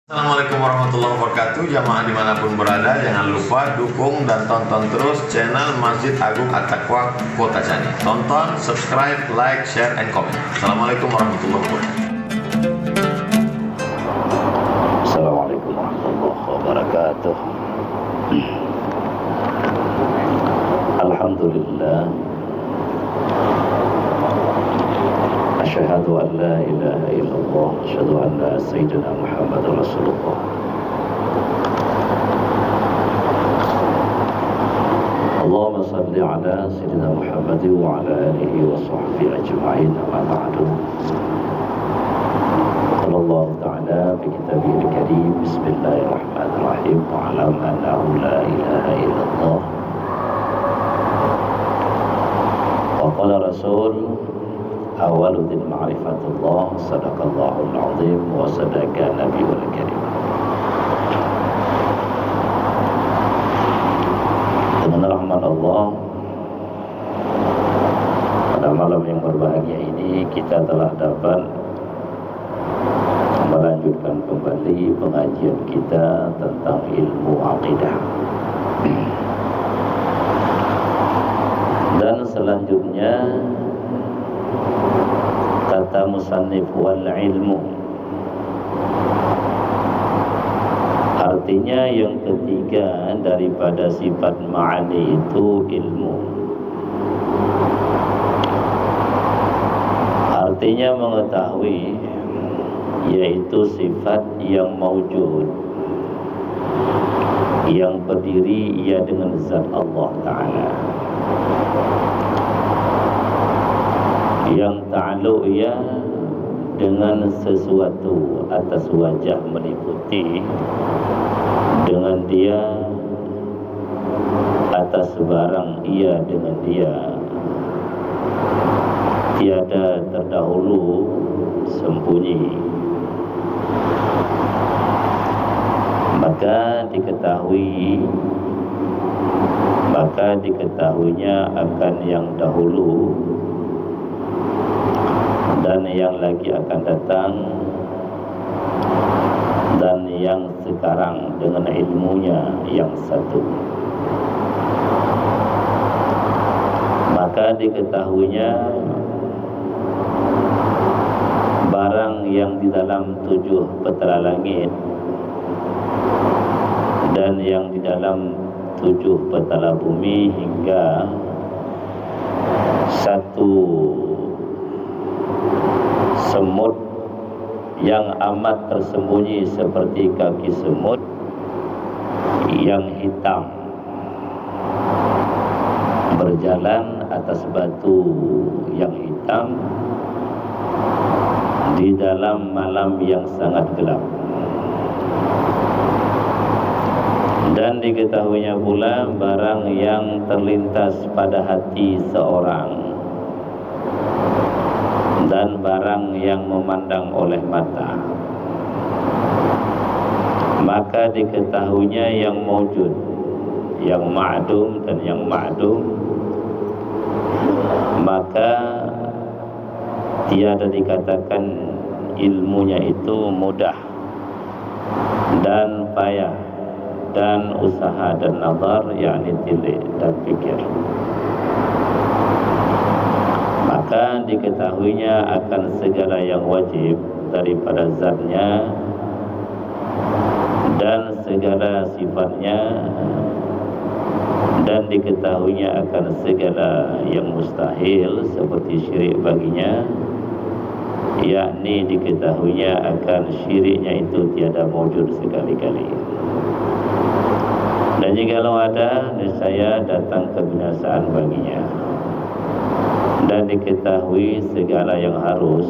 Assalamualaikum warahmatullahi wabarakatuh. Jamaah dimanapun berada, jangan lupa dukung dan tonton terus channel Masjid Agung At-Taqwa Kota Cani. Tonton, subscribe, like, share, and comment. Assalamualaikum warahmatullahi wabarakatuh. Assalamualaikum warahmatullahi wabarakatuh. Alhamdulillah. Asyhadu an la ilaha illallah, asyhadu anna sayyidina Muhammadar Rasulullah. Allahumma salli ala sayyidina Muhammad wa ala alihi wa sahbihi ajma'in, amma ba'du. Qala Allah ta'ala fi kitabihil karim, bismillahirrahmanirrahim, wa'lam annahu la ilaha illallah. Wa qala Rasul awaludin ma'rifatullah, sadaqallahul azim wa sadaqa nabiyul karim. Dengan rahmat Allah, pada malam yang berbahagia ini kita telah dapat melanjutkan kembali pengajian kita tentang ilmu aqidah. Dan selanjutnya kata musannif wal ilmu, artinya yang ketiga daripada sifat ma'ani itu ilmu. Artinya mengetahui, yaitu sifat yang maujud, yang berdiri ia dengan zat Allah Ta'ala, yang ta'alluq ia dengan sesuatu atas wajah meliputi, dengan dia atas barang ia dengan dia, tiada terdahulu sembunyi. Maka diketahuinya akan yang dahulu dan yang lagi akan datang dan yang sekarang dengan ilmunya yang satu. Maka diketahuinya barang yang di dalam 7 petala langit dan yang di dalam 7 petala bumi hingga 1 semut yang amat tersembunyi seperti kaki semut yang hitam berjalan atas batu yang hitam di dalam malam yang sangat gelap. Dan diketahuinya pula barang yang terlintas pada hati seorang dan barang yang memandang oleh mata. Maka diketahuinya yang maujud, yang ma'dum dan yang ma'dum. Maka tiada dikatakan ilmunya itu mudah dan payah dan usaha dan nazar, yakni tilik dan pikir. Maka diketahuinya akan segala yang wajib daripada zatnya dan segala sifatnya, dan diketahuinya akan segala yang mustahil seperti syirik baginya, yakni diketahuinya akan syiriknya itu tiada wujud sekali-kali. Dan jikalau ada, niscaya datang kebinasaan baginya. Dan diketahui segala yang harus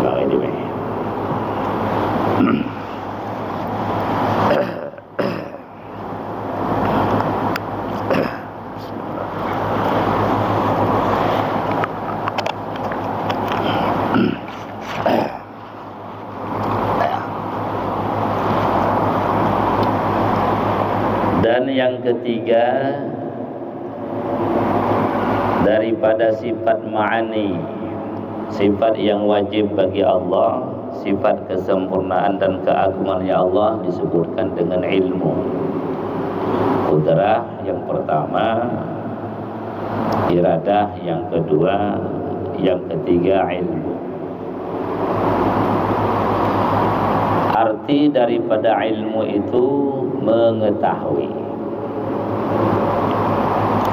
bagi dia. Dan yang ketiga daripada sifat ma'ani, sifat yang wajib bagi Allah, sifat kesempurnaan dan keagungannya Allah disebutkan dengan ilmu. Qudrah yang pertama, iradah yang kedua, yang ketiga ilmu. Arti daripada ilmu itu mengetahui.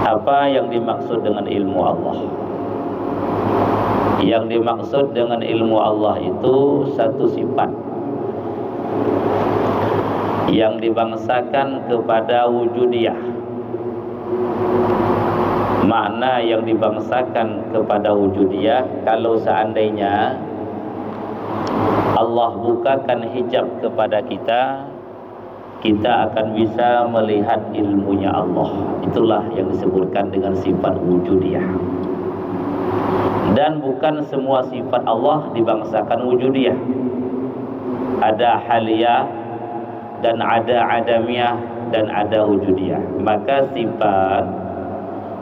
Apa yang dimaksud dengan ilmu Allah? Yang dimaksud dengan ilmu Allah itu satu sifat yang dibangsakan kepada wujudiyah. Makna yang dibangsakan kepada wujudiyah, kalau seandainya Allah bukakan hijab kepada kita, kita akan bisa melihat ilmunya Allah. Itulah yang disebutkan dengan sifat wujudiyah. Dan bukan semua sifat Allah dibangsakan wujudiyah. Ada haliyah dan ada adamiyah dan ada wujudiyah. Maka sifat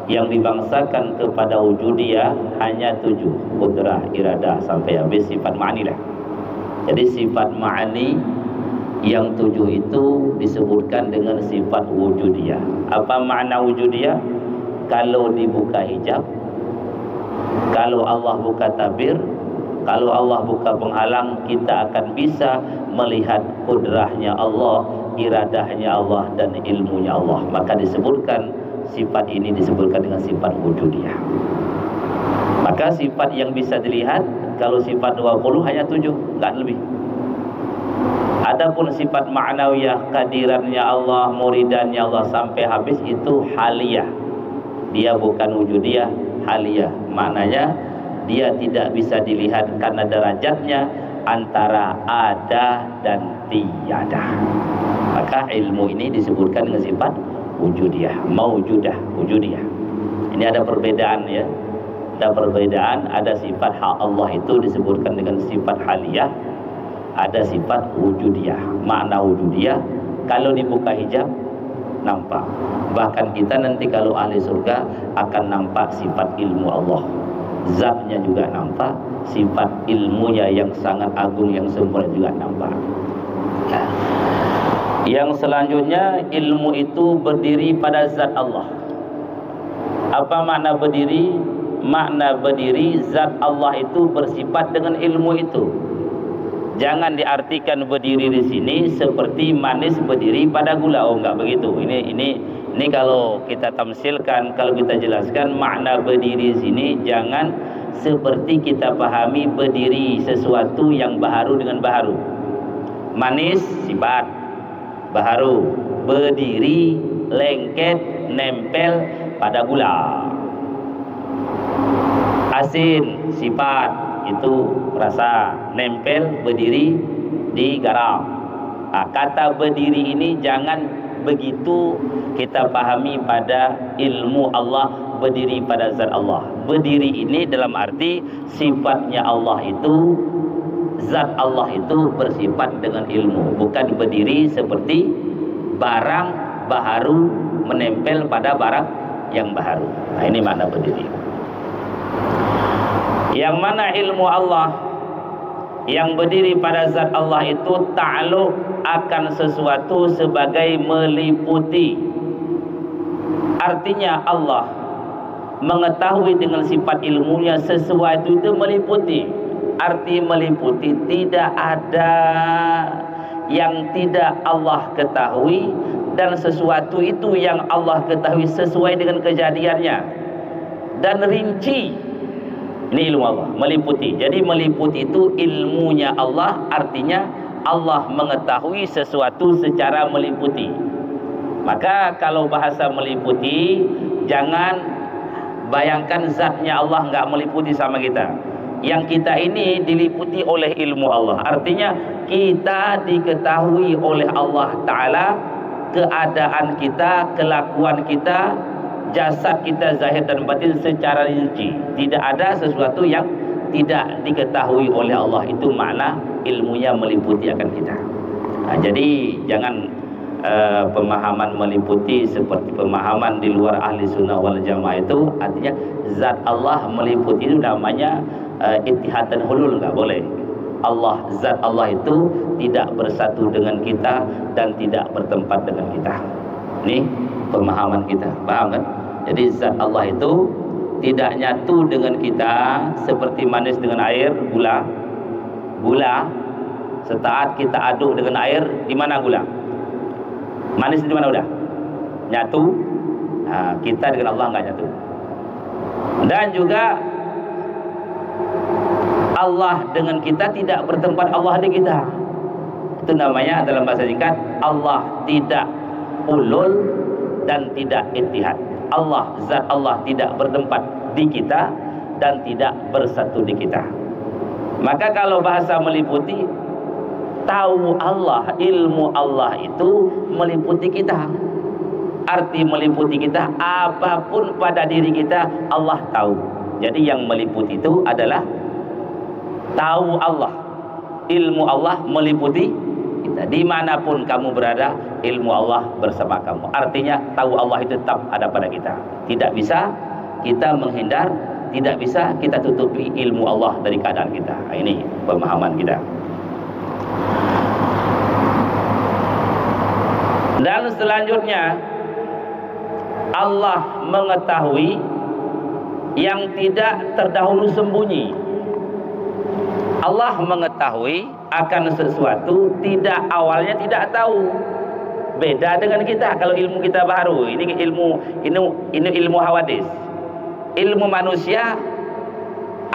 yang dibangsakan kepada wujudiyah hanya 7, qudrah, iradah sampai habis sifat ma'ani lah. Jadi sifat ma'ani yang 7 itu disebutkan dengan sifat wujudiyah. Apa makna wujudiyah? Kalau dibuka hijab, kalau Allah buka tabir, kalau Allah buka penghalang, kita akan bisa melihat kudrahnya Allah, iradahnya Allah, dan ilmunya Allah. Maka disebutkan sifat ini disebutkan dengan sifat wujudiyah. Maka sifat yang bisa dilihat, kalau sifat 20 hanya 7, enggak lebih. Adapun sifat ma'nawiyah, kehadirannya Allah, muridannya Allah sampai habis, itu haliyah. Dia bukan wujudiyah, haliyah. Maknanya dia tidak bisa dilihat karena derajatnya antara ada dan tiada. Maka ilmu ini disebutkan dengan sifat wujudiyah, maujudah, wujudiyah. Ini ada perbedaan ya. Ada perbedaan, ada sifat hak Allah itu disebutkan dengan sifat haliyah, ada sifat wujudiyah. Makna wujudiyah, kalau dibuka hijab nampak. Bahkan kita nanti kalau ahli surga akan nampak sifat ilmu Allah, zatnya juga nampak, sifat ilmunya yang sangat agung, yang sempurna juga nampak ya. Yang selanjutnya, ilmu itu berdiri pada zat Allah. Apa makna berdiri? Makna berdiri, zat Allah itu bersifat dengan ilmu itu. Jangan diartikan berdiri di sini seperti manis berdiri pada gula. Oh, enggak begitu. Ini kalau kita tamsilkan, kalau kita jelaskan makna berdiri di sini, jangan seperti kita pahami berdiri sesuatu yang baharu dengan baharu. Manis sifat baharu, berdiri, lengket, nempel pada gula. Asin sifat itu rasa, nempel, berdiri di garam. Kata berdiri ini jangan begitu kita pahami pada ilmu Allah, berdiri pada zat Allah. Berdiri ini dalam arti sifatnya Allah itu, zat Allah itu bersifat dengan ilmu, bukan berdiri seperti barang baharu menempel pada barang yang baharu. Nah, ini makna berdiri. Yang mana ilmu Allah yang berdiri pada zat Allah itu ta'alluq akan sesuatu sebagai meliputi. Artinya Allah mengetahui dengan sifat ilmunya sesuatu itu meliputi. Arti meliputi, tidak ada yang tidak Allah ketahui, dan sesuatu itu yang Allah ketahui sesuai dengan kejadiannya dan rinci. Ini ilmu Allah, meliputi. Jadi meliputi itu ilmunya Allah, artinya Allah mengetahui sesuatu secara meliputi. Maka kalau bahasa meliputi, jangan bayangkan zatnya Allah nggak meliputi sama kita. Yang kita ini diliputi oleh ilmu Allah. Artinya kita diketahui oleh Allah Ta'ala, keadaan kita, kelakuan kita, jasad kita zahir dan batin secara rinci. Tidak ada sesuatu yang tidak diketahui oleh Allah. Itu makna ilmunya meliputi akan kita. Nah, jadi jangan pemahaman meliputi seperti pemahaman di luar ahli sunnah wal jamaah itu. Artinya zat Allah meliputi itu namanya ittihad dan hulul, nggak boleh. Allah, zat Allah itu tidak bersatu dengan kita dan tidak bertempat dengan kita. Ini pemahaman kita, paham kan? Jadi zat Allah itu tidak nyatu dengan kita seperti manis dengan air, gula. Setaat kita aduk dengan air, di mana gula? Manis di mana udah? Nyatu. Nah, kita dengan Allah nggak nyatu. Dan juga Allah dengan kita tidak bertempat Allah di kita. Itu namanya dalam bahasa singkat Allah tidak ulul dan tidak ittihad. Allah, zat Allah tidak bertempat di kita dan tidak bersatu di kita. Maka kalau bahasa meliputi, tahu Allah, ilmu Allah itu meliputi kita. Arti meliputi kita, apapun pada diri kita Allah tahu. Jadi yang meliputi itu adalah tahu Allah, ilmu Allah meliputi kita. Dimanapun kamu berada, ilmu Allah bersama kamu. Artinya tahu Allah itu tetap ada pada kita. Tidak bisa kita menghindar, tidak bisa kita tutupi ilmu Allah dari keadaan kita. Ini pemahaman kita. Dan selanjutnya Allah mengetahui yang tidak terdahulu sembunyi. Allah mengetahui akan sesuatu tidak awalnya tidak tahu. Beda dengan kita. Kalau ilmu kita baru, ini ilmu hawadis. Ilmu manusia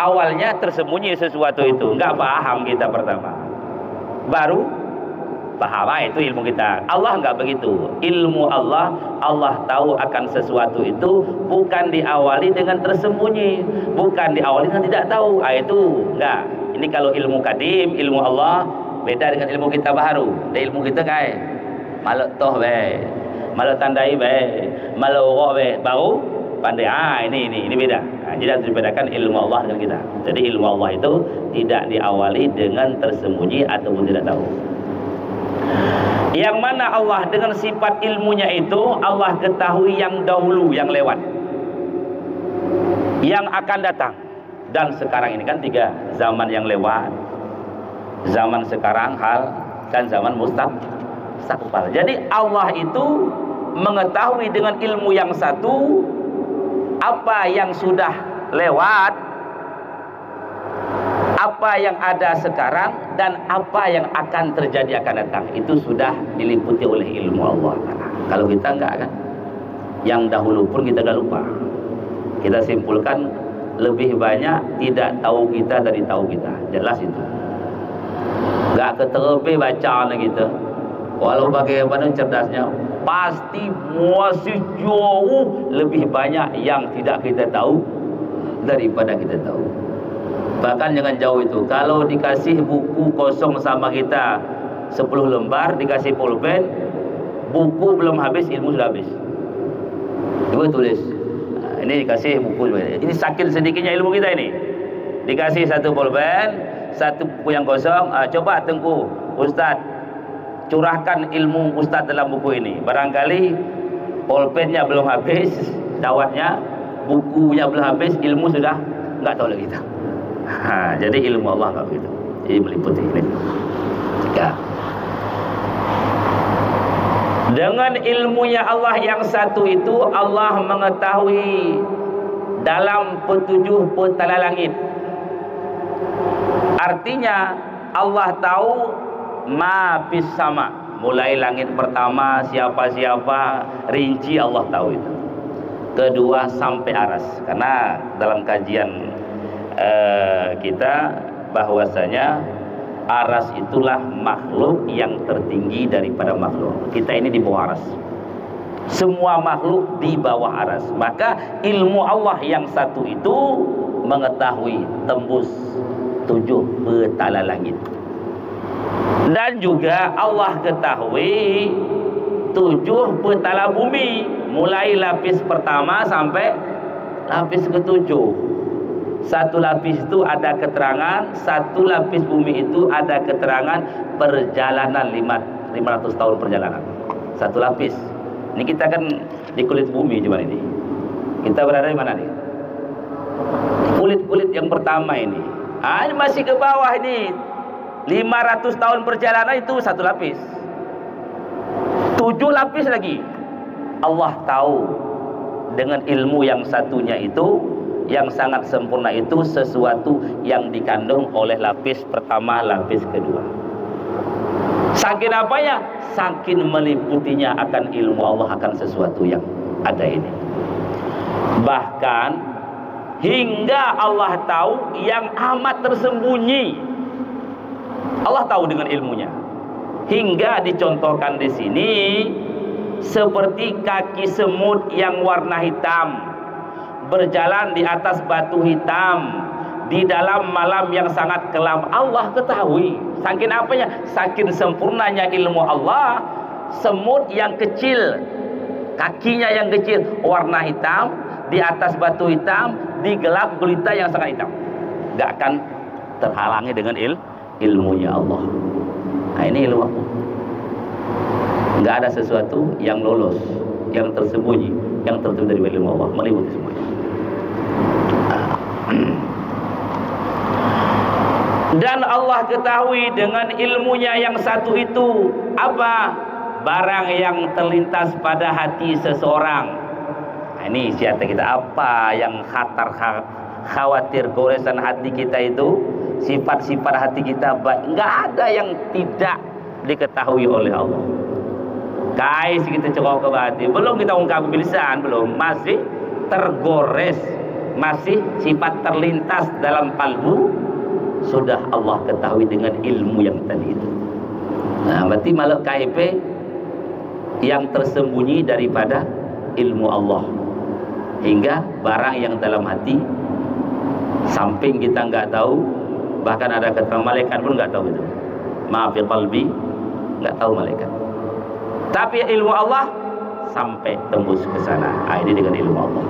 awalnya tersembunyi sesuatu itu, nggak paham kita pertama. Baru paham, itu ilmu kita. Allah nggak begitu. Ilmu Allah, Allah tahu akan sesuatu itu bukan diawali dengan tersembunyi, bukan diawali dengan tidak tahu. Itu enggak. Ini kalau ilmu kadim, ilmu Allah beda dengan ilmu kita baru. Dan ilmu kita kayak malu toh be, malu tandai be, malu roh be, baru pandai. Ini beda. Jadi harus dibedakan ilmu Allah dengan kita. Jadi ilmu Allah itu tidak diawali dengan tersembunyi ataupun tidak tahu. Yang mana Allah dengan sifat ilmunya itu Allah ketahui yang dahulu, yang lewat, yang akan datang. Dan sekarang ini kan 3 zaman yang lewat, zaman sekarang, hal, dan zaman mustaqbal. Jadi Allah itu mengetahui dengan ilmu yang satu apa yang sudah lewat, apa yang ada sekarang, dan apa yang akan terjadi akan datang. Itu sudah diliputi oleh ilmu Allah. Kalau kita enggak kan, yang dahulu pun kita dah lupa. Kita simpulkan lebih banyak tidak tahu kita dari tahu kita. Jelas itu. Enggak keterpe bacaan kita. Walau bagaimana cerdasnya, pasti masih jauh lebih banyak yang tidak kita tahu daripada kita tahu. Bahkan jangan jauh itu. Kalau dikasih buku kosong sama kita 10 lembar, dikasih pulpen, buku belum habis, ilmu sudah habis. Coba tulis. Ini dikasih buku. Ini saking sedikitnya ilmu kita ini. Dikasih 1 pulpen, 1 buku yang kosong. Coba Tengku, Ustaz, curahkan ilmu Ustaz dalam buku ini. Barangkali pulpennya belum habis, dawatnya, bukunya belum habis, ilmu sudah nggak tahu lagi kita. Jadi ilmu Allah nggak begitu. Jadi meliputi ini. Ya. Dengan ilmunya Allah yang satu itu, Allah mengetahui dalam 7 petala langit. Artinya Allah tahu ma fis sama, mulai langit pertama siapa-siapa, rinci Allah tahu itu. Kedua sampai aras. Karena dalam kajian kita bahwasanya aras itulah makhluk yang tertinggi daripada makhluk. Kita ini di bawah aras. Semua makhluk di bawah aras. Maka ilmu Allah yang satu itu mengetahui tembus 7 petala langit. Dan juga Allah ketahui 7 petala bumi, mulai lapis pertama sampai lapis ke-7. 1 lapis itu ada keterangan, 1 lapis bumi itu ada keterangan perjalanan 500 tahun perjalanan. 1 lapis. Ini kita kan di kulit bumi cuman ini. Kita berada di mana nih? Kulit-kulit yang pertama ini. Ini masih ke bawah ini. 500 tahun perjalanan itu 1 lapis. 7 lapis lagi. Allah tahu dengan ilmu yang satunya itu, yang sangat sempurna itu, sesuatu yang dikandung oleh lapis pertama, lapis kedua. Saking apanya? Saking meliputinya akan ilmu Allah akan sesuatu yang ada ini. Bahkan hingga Allah tahu yang amat tersembunyi. Allah tahu dengan ilmunya. Hingga dicontohkan di sini seperti kaki semut yang warna hitam berjalan di atas batu hitam di dalam malam yang sangat kelam. Allah ketahui. Saking apanya? Saking sempurnanya ilmu Allah. Semut yang kecil, kakinya yang kecil warna hitam di atas batu hitam di gelap gulita yang sangat hitam, gak akan terhalangi dengan ilmunya Allah. Nah, ini ilmu Allah. Gak ada sesuatu yang lolos, yang tersembunyi, yang tertutup dari ilmu Allah, meliputi semuanya. Dan Allah ketahui dengan ilmunya yang satu itu apa? Barang yang terlintas pada hati seseorang. Nah, ini siapa kita, apa yang khawatir goresan hati kita itu, sifat-sifat hati kita, nggak ada yang tidak diketahui oleh Allah. Kais kita cokok ke hati, belum kita ungkap bilisan, belum, masih tergores, masih sifat terlintas dalam kalbu, sudah Allah ketahui dengan ilmu yang tadi itu. Nah, berarti malaikat KIP yang tersembunyi daripada ilmu Allah, hingga barang yang dalam hati samping kita nggak tahu, bahkan ada keterangan malaikat pun nggak tahu itu. Maaf ya qalbi, nggak tahu malaikat. Tapi ilmu Allah sampai tembus ke sana. Nah, ini dengan ilmu Allah.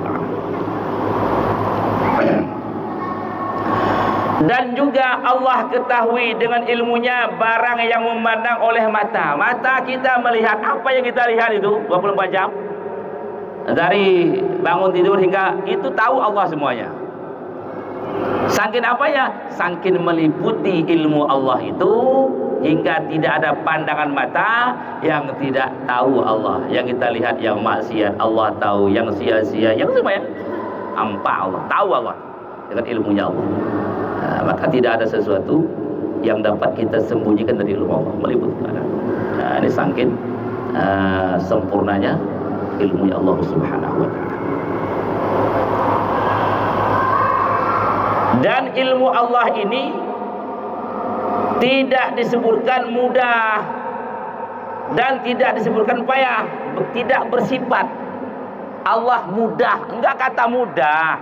Dan juga Allah ketahui dengan ilmunya barang yang memandang oleh mata. Mata kita melihat apa yang kita lihat itu 24 jam. Dari bangun tidur hingga itu tahu Allah semuanya. Saking apanya? Saking meliputi ilmu Allah itu hingga tidak ada pandangan mata yang tidak tahu Allah. Yang kita lihat yang maksiat Allah tahu, yang sia-sia, yang semuanya hampa Allah, tahu Allah dengan ilmunya Allah. Nah, maka tidak ada sesuatu yang dapat kita sembunyikan dari ilmu Allah, meliputi mana. Nah, ini saking sempurnanya ilmunya Allah Subhanahu wa ta'ala. Dan ilmu Allah ini tidak disebutkan mudah dan tidak disebutkan payah, tidak bersifat Allah mudah, enggak kata mudah,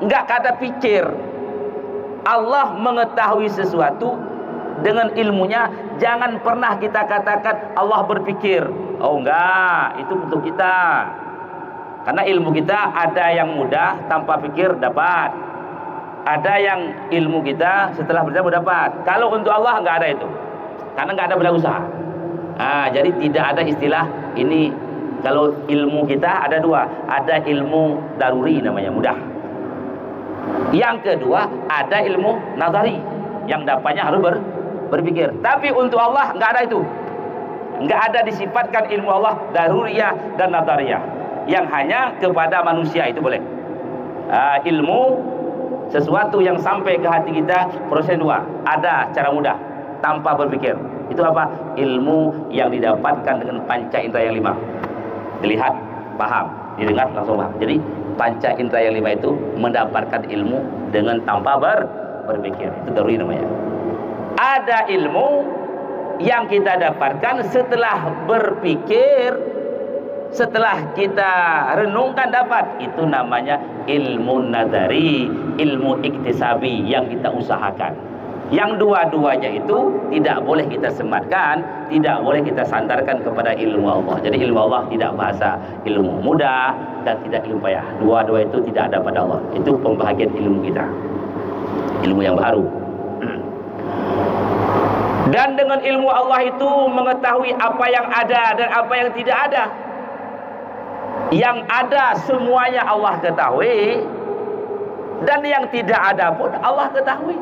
enggak kata pikir. Allah mengetahui sesuatu dengan ilmunya. Jangan pernah kita katakan Allah berpikir. Oh enggak, itu untuk kita. Karena ilmu kita ada yang mudah tanpa pikir dapat, ada yang ilmu kita setelah berjam dapat. Kalau untuk Allah enggak ada itu, karena enggak ada berusaha. Nah, jadi tidak ada istilah ini. Kalau ilmu kita ada dua, ada ilmu daruri namanya mudah. Yang kedua ada ilmu nazari yang dapatnya harus berpikir. Tapi untuk Allah nggak ada itu, nggak ada disifatkan ilmu Allah daruriyah dan nazariyah, yang hanya kepada manusia itu boleh. Ilmu sesuatu yang sampai ke hati kita proses dua, ada cara mudah tanpa berpikir. Itu apa? Ilmu yang didapatkan dengan panca indera yang 5, dilihat paham, didengar langsung paham. Jadi panca indera yang 5 itu mendapatkan ilmu dengan tanpa berpikir. Itu daruri namanya. Ada ilmu yang kita dapatkan setelah berpikir, setelah kita renungkan dapat. Itu namanya ilmu nadari, ilmu iktisabi yang kita usahakan. Yang dua-duanya itu tidak boleh kita sematkan, tidak boleh kita sandarkan kepada ilmu Allah. Jadi ilmu Allah tidak bahasa ilmu mudah dan tidak ilmu payah. Dua-dua itu tidak ada pada Allah. Itu pembahagian ilmu kita, ilmu yang baru. Dan dengan ilmu Allah itu mengetahui apa yang ada dan apa yang tidak ada. Yang ada semuanya Allah ketahui, dan yang tidak ada pun Allah ketahui.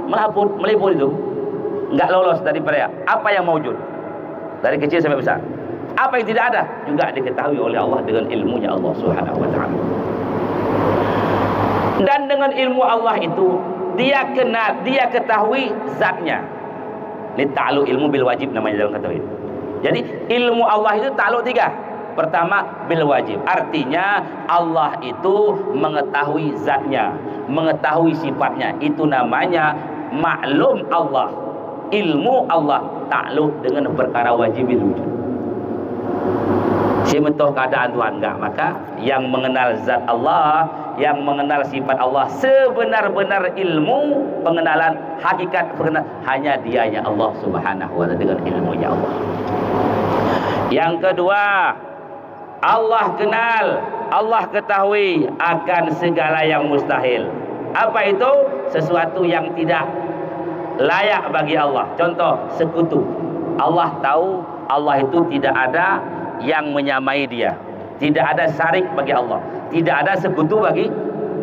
Meliput itu. nggak lolos daripada apa yang mewujud dari kecil sampai besar. Apa yang tidak ada juga diketahui oleh Allah dengan ilmunya Allah Subhanahu wa taala. Dan dengan ilmu Allah itu dia kenal, dia ketahui zatnya. Ini ta'alluq ilmu bil wajib namanya dalam tauhid. Jadi ilmu Allah itu ta'alluq 3. Pertama bil wajib, artinya Allah itu mengetahui zatnya, mengetahui sifatnya. Itu namanya maklum Allah. Ilmu Allah ta'alluq dengan perkara wajibil wujud. Si mentoh keadaan Tuhan enggak, maka yang mengenal zat Allah, yang mengenal sifat Allah sebenar-benar ilmu pengenalan hakikat pengenalan hanya dianya Allah Subhanahu wa taala dengan ilmunya Allah. Yang kedua, Allah kenal, Allah ketahui akan segala yang mustahil. Apa itu? Sesuatu yang tidak layak bagi Allah. Contoh, sekutu. Allah tahu Allah itu tidak ada yang menyamai dia. Tidak ada syarik bagi Allah. Tidak ada sekutu bagi.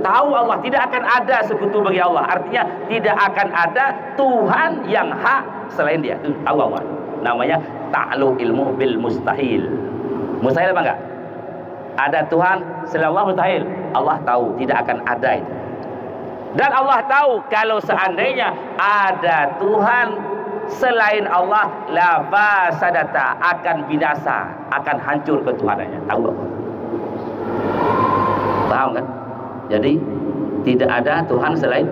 Tahu Allah tidak akan ada sekutu bagi Allah. Artinya tidak akan ada Tuhan yang hak selain dia. Itu tahu Allah. Namanya ta'alluq ilmu bil mustahil. Mustahil apa enggak? Ada Tuhan selain Allah mustahil. Allah tahu tidak akan ada itu. Dan Allah tahu kalau seandainya ada Tuhan selain Allah, la fasadata, akan binasa, akan hancur ketuhanannya. Tahu apa? Paham kan? Jadi tidak ada Tuhan selain.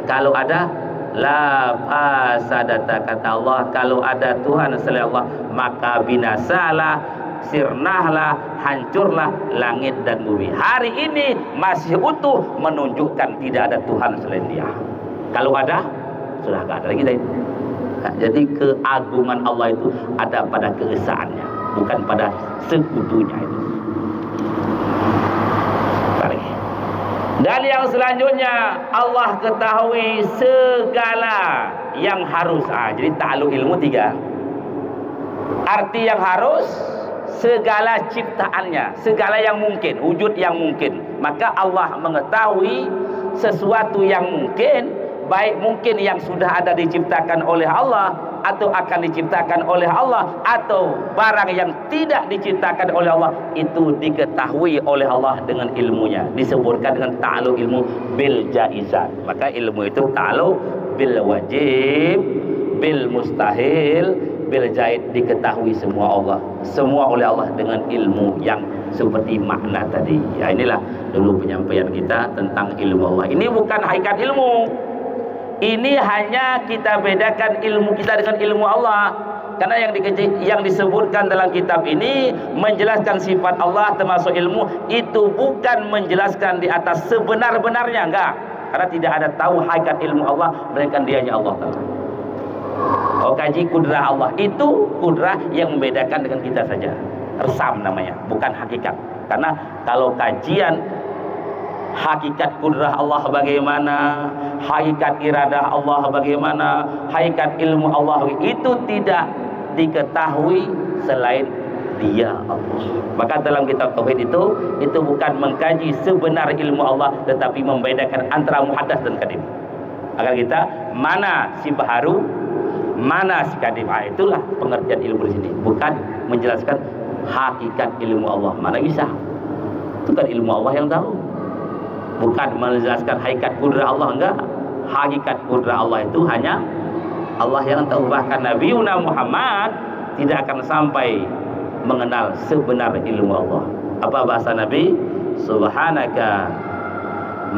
Kalau ada la fasadata, kata Allah, kalau ada Tuhan selain Allah maka binasalah, sirnahlah, hancurlah langit dan bumi. Hari ini masih utuh menunjukkan tidak ada Tuhan selain Dia. Kalau ada, sudah tidak ada lagi kita ini. Nah, jadi keagungan Allah itu ada pada keesaannya, bukan pada sekutunya itu. Tarik. Dan yang selanjutnya, Allah ketahui segala yang harus. Jadi ta'alluq ilmu 3. Arti yang harus, segala ciptaannya, segala yang mungkin, wujud yang mungkin. Maka Allah mengetahui sesuatu yang mungkin, baik mungkin yang sudah ada diciptakan oleh Allah atau akan diciptakan oleh Allah, atau barang yang tidak diciptakan oleh Allah, itu diketahui oleh Allah dengan ilmunya. Disebutkan dengan ta'alluq ilmu bil jaizat. Maka ilmu itu ta'alluq bil wajib, bil mustahil, bil jaiz, diketahui semua Allah, semua oleh Allah dengan ilmu yang seperti makna tadi. Ya, inilah dulu penyampaian kita tentang ilmu Allah. Ini bukan hakikat ilmu. Ini hanya kita bedakan ilmu kita dengan ilmu Allah. Karena yang disebutkan dalam kitab ini menjelaskan sifat Allah termasuk ilmu, itu bukan menjelaskan di atas sebenar-benarnya, enggak. Karena tidak ada tahu hakikat ilmu Allah melainkan Dianya Allah Ta'ala. Oh, kaji kudrah Allah, itu kudrah yang membedakan dengan kita saja. Resam namanya, bukan hakikat. Karena kalau kajian hakikat kudrah Allah bagaimana, hakikat iradah Allah bagaimana, hakikat ilmu Allah, itu tidak diketahui selain Dia Allah. Maka dalam kitab tauhid itu bukan mengkaji sebenar ilmu Allah, tetapi membedakan antara muhaddas dan kadim. Agar kita mana si baharu, mana si kadim. Itulah pengertian ilmu di sini, bukan menjelaskan hakikat ilmu Allah. Mana bisa? Itu kan ilmu Allah yang tahu. Bukan menjelaskan hakikat kudrah Allah, enggak. Hakikat kudrah Allah itu hanya Allah yang tahu. Bahkan Nabi Muhammad tidak akan sampai mengenal sebenar ilmu Allah. Apa bahasa Nabi? Subhanaka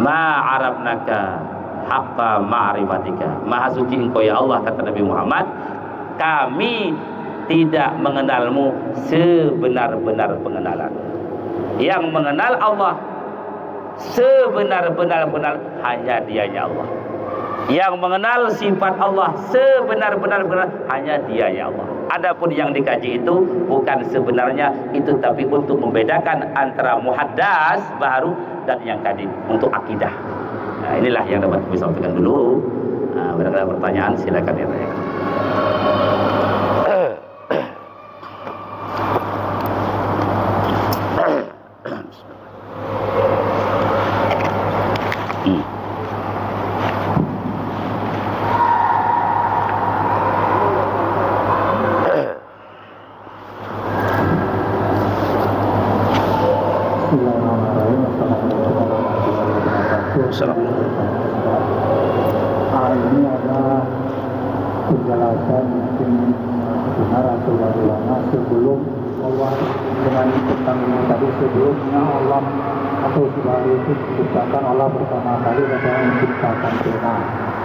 ma arabnaka haqqa ma'rifatika. Maha suci Engkau ya Allah, kata Nabi Muhammad, kami tidak mengenalmu sebenar-benar pengenalan. Yang mengenal Allah sebenar-benar hanya Dianya Allah. Yang mengenal sifat Allah sebenar-benar hanya Dianya Allah. Adapun yang dikaji itu bukan sebenarnya itu, tapi untuk membedakan antara muhaddas baru dan yang kadim, untuk akidah. Nah, inilah yang dapat kami sampaikan dulu. Barangkali ada pertanyaan, silakan ya. Waalaikumsalam. Ini adalah penjelasan mungkin benar atau bagaimana sebelum Allah dengan tentang ini tadi, sebelumnya Allah atau sebalik itu diciptakan Allah pertama kali pada menciptakan pena.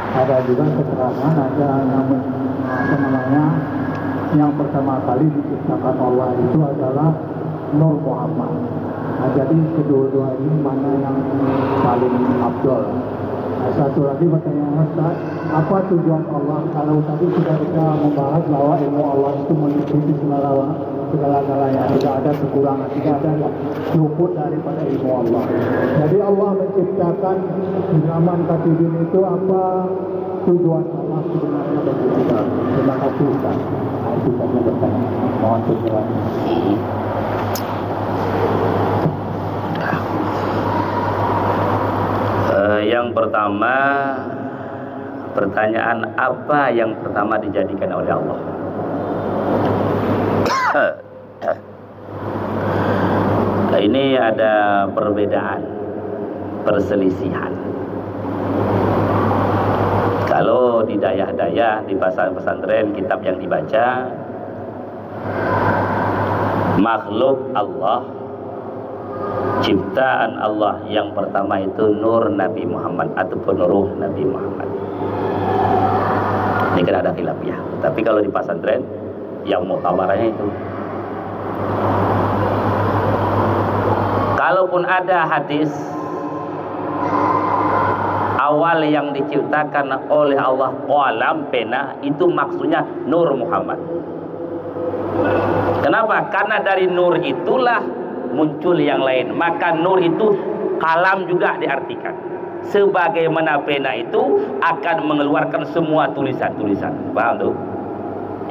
Ada juga keterangan ada yang pertama kali diciptakan Allah itu adalah Nur Muhammad. Nah, jadi kedua-dua ini mana yang paling afdol? Nah, satu lagi pertanyaan Ustaz, apa tujuan Allah? Kalau tadi sudah kita membahas bahwa ilmu Allah itu meliputi segala-galanya, tidak ada kekurangan, tidak ada luput daripada ilmu Allah. Jadi Allah menciptakan zaman Katibin itu apa tujuan Allah sebenarnya bagi kita? Terima kasih Ustaz. Nah, itu saja pertanyaan. Mohon penjelasan. Yang pertama, pertanyaan apa yang pertama dijadikan oleh Allah? Ini ada perbedaan, perselisihan. Kalau di dayah-dayah, di pesantren, kitab yang dibaca, makhluk Allah, ciptaan Allah yang pertama itu nur Nabi Muhammad ataupun ruh Nabi Muhammad. Ini kan ada khilafiyah. Tapi kalau di pesantren yang muktabaranya itu, kalaupun ada hadis awal yang diciptakan oleh Allah qalam pena, itu maksudnya nur Muhammad. Kenapa? Karena dari nur itulah muncul yang lain. Maka nur itu kalam juga diartikan. Sebagaimana pena itu akan mengeluarkan semua tulisan-tulisan. Paham tuh?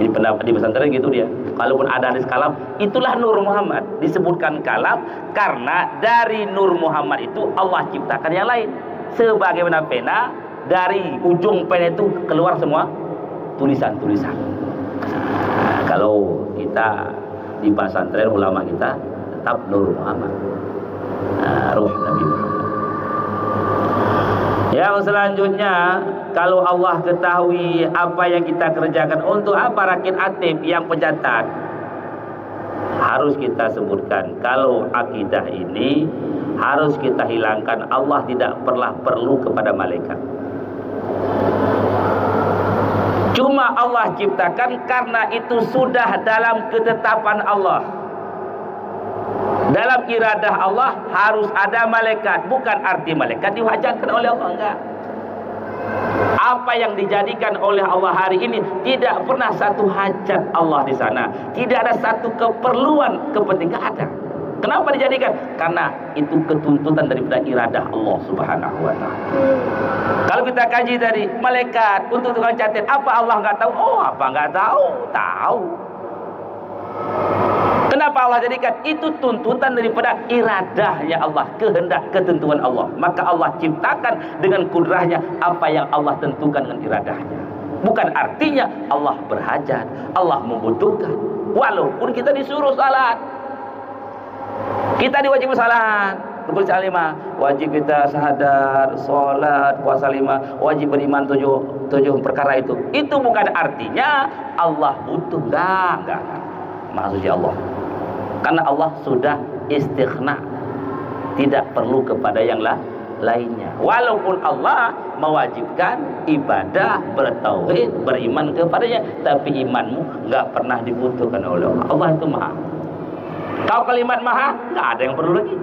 Ini pendapat di pesantren gitu dia. Kalaupun ada hadis kalam, itulah nur Muhammad. Disebutkan kalam karena dari nur Muhammad itu Allah ciptakan yang lain. Sebagaimana pena, dari ujung pena itu keluar semua tulisan-tulisan. Nah, kalau kita di pesantren ulama kita tetap nur Muhammad, ruh Nabi Muhammad. Yang selanjutnya, kalau Allah ketahui apa yang kita kerjakan, untuk apa rakit atib yang pencatat? Harus kita sebutkan, kalau akidah ini harus kita hilangkan. Allah tidak pernah perlu kepada malaikat. Cuma Allah ciptakan karena itu sudah dalam ketetapan Allah. Dalam iradah Allah harus ada malaikat. Bukan arti malaikat diwajibkan oleh Allah, enggak. Apa yang dijadikan oleh Allah hari ini tidak pernah satu hajat Allah di sana. Tidak ada satu keperluan, kepentingan ada. Kenapa dijadikan? Karena itu ketuntutan daripada iradah Allah Subhanahu wa ta'ala. Kalau kita kaji tadi, malaikat untuk tukang catat, apa Allah enggak tahu? Oh, apa enggak tahu? Tahu. Kenapa Allah jadikan? Itu tuntutan daripada iradahnya Allah, kehendak, ketentuan Allah. Maka Allah ciptakan dengan kudrahnya apa yang Allah tentukan dengan iradahnya. Bukan artinya Allah berhajat, Allah membutuhkan. Walaupun kita disuruh salat, kita diwajibkan salat, rukun lima, wajib kita syahadat, salat, puasa 5, wajib beriman 7 perkara itu. Itu bukan artinya Allah butuh, enggak. Maksudnya Allah, karena Allah sudah istighna, tidak perlu kepada yang lainnya. Walaupun Allah mewajibkan ibadah, bertauhid, beriman kepadanya, tapi imanmu nggak pernah dibutuhkan oleh Allah. Allah itu maha. Tahu kalimat maha, nggak ada yang perlu lagi.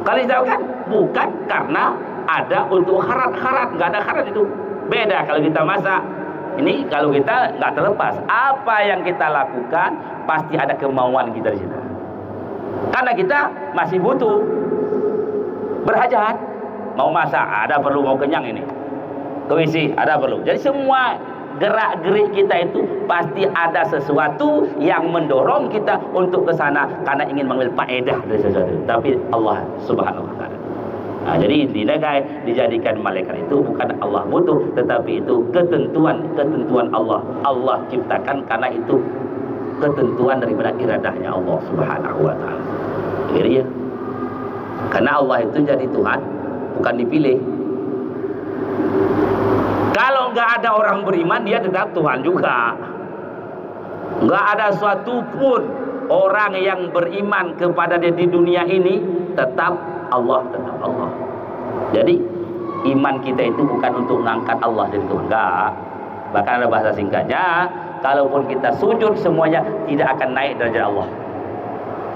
Kalian tahu kan? Bukan karena ada untuk harat, nggak ada harat itu. Beda kalau kita masak. Ini kalau kita nggak terlepas, apa yang kita lakukan pasti ada kemauan kita di situ. Karena kita masih butuh, berhajat, mau masak ada perlu, mau kenyang ini, ke WC ada perlu. Jadi semua gerak-gerik kita itu pasti ada sesuatu yang mendorong kita untuk ke sana karena ingin mengambil faedah dari sesuatu. Tapi Allah Subhanahu wa ta'ala. Nah, jadi intinya guys, dijadikan malaikat itu bukan Allah butuh, tetapi itu ketentuan Allah. Allah ciptakan karena itu ketentuan daripada iradahnya Allah Subhanahu wa ta'ala. Jadi ya, karena Allah itu jadi Tuhan bukan dipilih. Kalau nggak ada orang beriman, dia tetap Tuhan juga. Nggak ada suatu pun orang yang beriman kepada dia di dunia ini tetap Allah, tetap Allah. Jadi iman kita itu bukan untuk mengangkat Allah dari Tuhan, enggak. Bahkan ada bahasa singkatnya, kalaupun kita sujud semuanya tidak akan naik derajat Allah.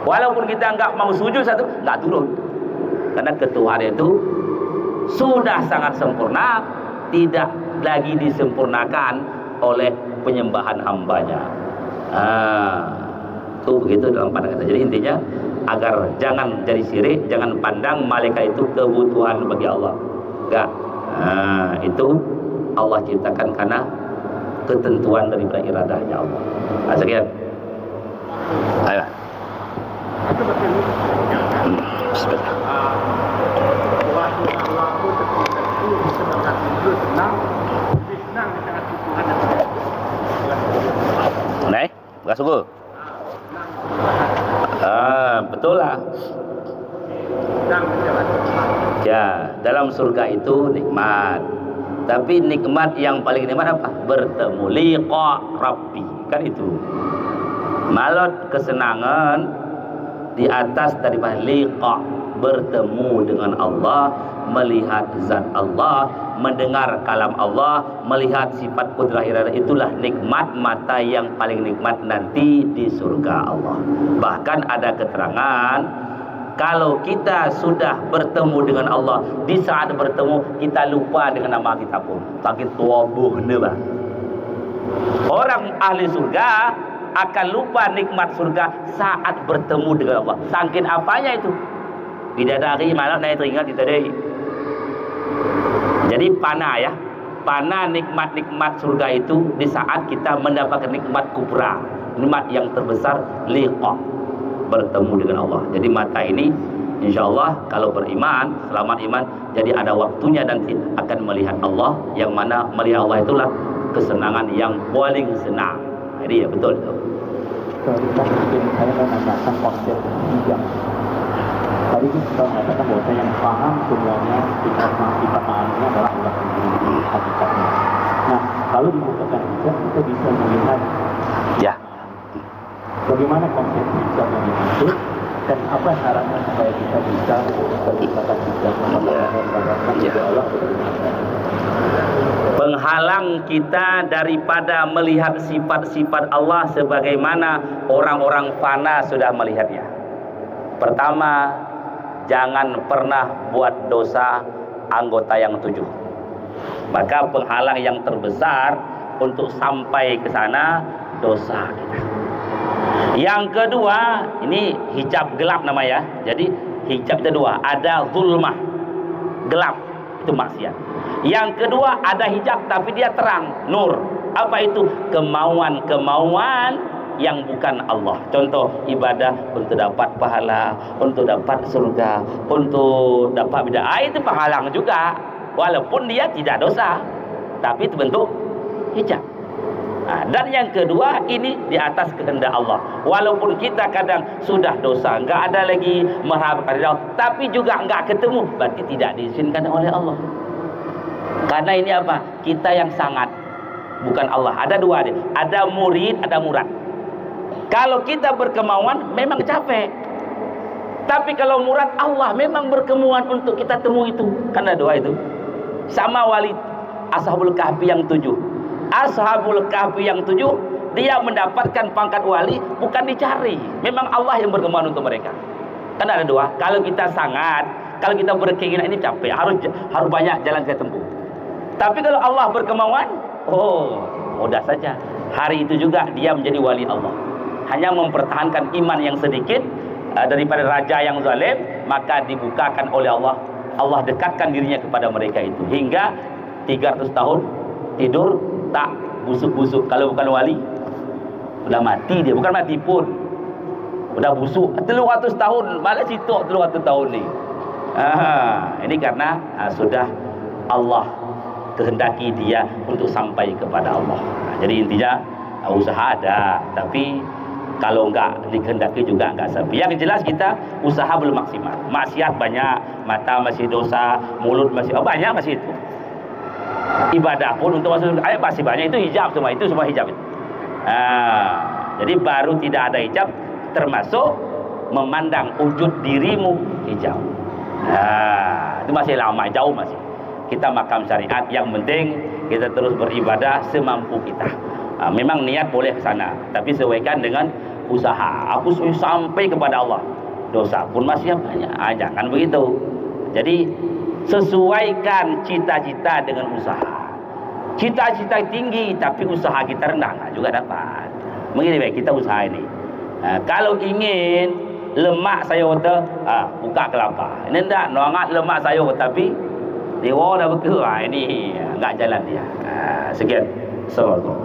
Walaupun kita enggak mau sujud satu, enggak turun. Karena ketuhanan itu sudah sangat sempurna, tidak lagi disempurnakan oleh penyembahan hambanya. Itu begitu dalam pandangan kita. Jadi intinya agar jangan jadi syirik, jangan pandang malaikat itu kebutuhan bagi Allah. Enggak. Itu Allah ciptakan karena ketentuan daripada iradahnya Allah. Sekian. Ayo. Bismillah. Naik, enggak sungguh. Betul lah. Ya, dalam surga itu nikmat. Tapi nikmat yang paling nikmat apa? Bertemu liqa Rabbi. Kan itu. Malot kesenangan di atas daripada liqa, bertemu dengan Allah, melihat zat Allah, mendengar kalam Allah, melihat sifat kudrah iradah. Itulah nikmat mata yang paling nikmat nanti di surga Allah. Bahkan ada keterangan, kalau kita sudah bertemu dengan Allah, di saat bertemu kita lupa dengan nama kita pun. Saking tuabuhnya bah. Orang ahli surga akan lupa nikmat surga saat bertemu dengan Allah. Saking apanya itu? Bidadari malah naik teringat kita deh. Jadi panah ya, panah nikmat-nikmat surga itu di saat kita mendapatkan nikmat kubra, nikmat yang terbesar, liqa, bertemu dengan Allah. Jadi mata ini insya Allah kalau beriman, selamat iman, jadi ada waktunya nanti akan melihat Allah, yang mana melihat Allah itulah kesenangan yang paling senang. Jadi ya betul itu. Kita mungkin saya mau menanyakan konsep bijak. Tadi kita mengatakan bahwa yang paham semuanya sifat ma'aninya adalah Allah sendiri hakikatnya. Nah, kalau dibukakan bijak kita bisa melihat ya bagaimana konsep bijak yang dimaksud dan apa syaratnya supaya kita bisa berbicara bijak kepada Allah. Penghalang kita daripada melihat sifat-sifat Allah sebagaimana orang-orang fana sudah melihatnya. Pertama, jangan pernah buat dosa anggota yang 7. Maka penghalang yang terbesar untuk sampai ke sana dosa kita. Yang kedua, ini hijab gelap namanya. Jadi hijab itu dua, ada zulmah, gelap, itu maksiat. Yang kedua ada hijab tapi dia terang, nur. Apa itu? Kemauan-kemauan yang bukan Allah. Contoh ibadah untuk dapat pahala, untuk dapat surga, untuk dapat bid'ah, itu penghalang juga. Walaupun dia tidak dosa, tapi itu bentuk hijab. Dan yang kedua ini di atas kehendak Allah. Walaupun kita kadang sudah dosa, nggak ada lagi mengharapkan Allah, tapi juga nggak ketemu, berarti tidak diizinkan oleh Allah. Karena ini apa? Kita yang sangat, bukan Allah. Ada dua dia. Ada murid, ada murad. Kalau kita berkemauan memang capek. Tapi kalau murad Allah memang berkemauan untuk kita temu itu. Karena doa itu. Sama wali Ashabul Kahfi yang 7. Ashabul Kahfi yang 7, dia mendapatkan pangkat wali bukan dicari. Memang Allah yang berkemauan untuk mereka. Karena ada doa. Kalau kita sangat, kalau kita berkeinginan ini capek, harus banyak jalan kita tempuh. Tapi kalau Allah berkemauan, mudah saja. Hari itu juga dia menjadi wali Allah. Hanya mempertahankan iman yang sedikit daripada raja yang zalim, maka dibukakan oleh Allah. Allah dekatkan dirinya kepada mereka itu. Hingga 300 tahun tidur tak busuk-busuk. Kalau bukan wali, udah mati dia. Bukan mati pun, udah busuk. 300 tahun, malah situ 300 tahun ni. Ini karena sudah Allah kehendaki dia untuk sampai kepada Allah. Jadi intinya usaha ada, tapi Kalau enggak dikehendaki juga enggak sepi. Yang jelas kita usaha belum maksimal. Maksiat banyak, mata masih dosa, mulut masih banyak masih itu. Ibadah pun untuk masuk ayat masih banyak, itu hijab semua, itu semua hijab itu. Jadi baru tidak ada hijab termasuk memandang wujud dirimu hijab. Itu masih lama, jauh masih. Kita makam syariat, yang penting kita terus beribadah semampu kita. Memang niat boleh ke sana, tapi sesuaikan dengan usaha. Aku sampai kepada Allah, dosa pun masih banyak. Jangan begitu. Jadi sesuaikan cita-cita dengan usaha. Cita-cita tinggi tapi usaha kita rendah, juga dapat. Begini baik, kita usaha ini. Kalau ingin lemak sayur kata, buka kelapa. Ini enggak, nongat lemak sayur tapi dewa dah beku. Ini enggak jalan dia. Sekian. Assalamualaikum.